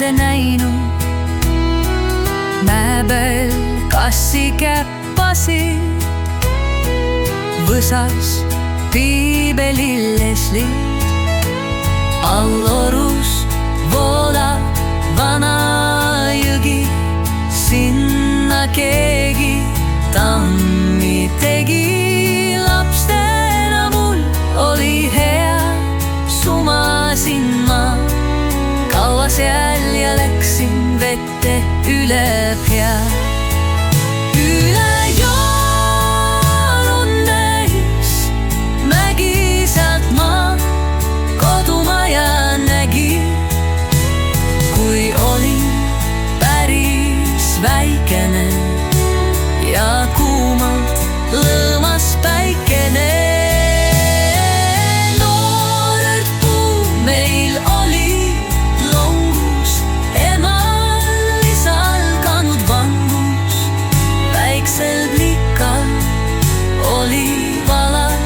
mitte näinud. Mäe peal kassikäppasid võsas piibelillesliid. Allorus voolab vana jõgi, sinna keegi tammi tegi. Lapsena mul oli hea, sumasin ma kaua seal ja läksin vette üle pea. Üle joon näis mägi, sealt ma kodumaja nägin. Kui olin päris väikene ja kuumalt lõõmas päikene. Noorelt puu meil oli longus, emal isal kanud vangus. Väiksel plikal oli valad,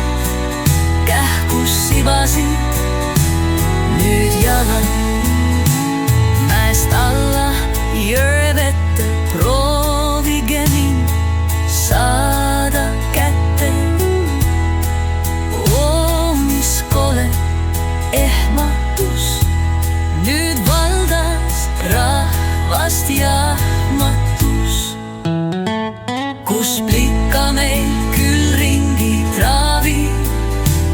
kähkus sibasid nüüd jalad. Mäest alla jõe vette, proovige mind saada kätte. Oo, mis kole ehmatus, nüüd valdas rahvast jahmatus. Kus plika meil küll ringi traavib,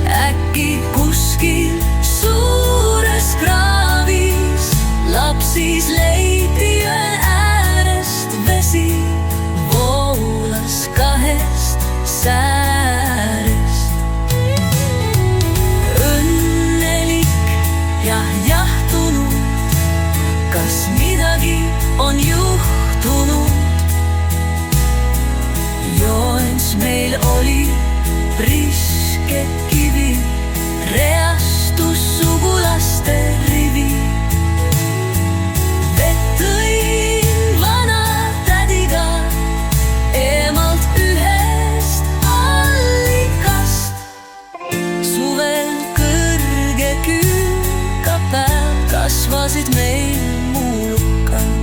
äkki kuskil suures kraavis. Lapsis leiti jõe äärest vesi, voolas kahest säärest. Õnnelik ja jahtunud, kas midagi on juhtunud? Joens meil oli priske kivi, reastus sugulaste rivi. Vett tõin vana tädiga eemalt ühest allikast. Suvel kõrge külka peal kasvasid meil muulukad.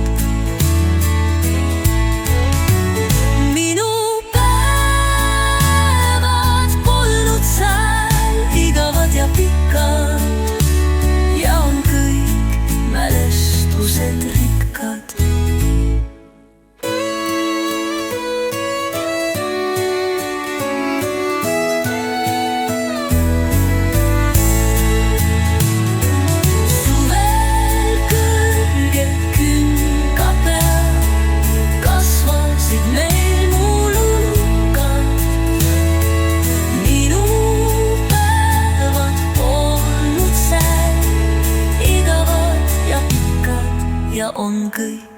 Minu päevad polnud seal igavad ja pikad ja on kõik mälestused rikkad. Suvel kõrge külka peal kasvasid meil muulukad. Minu päevad polnud seal igavad ja pikad ja on kõik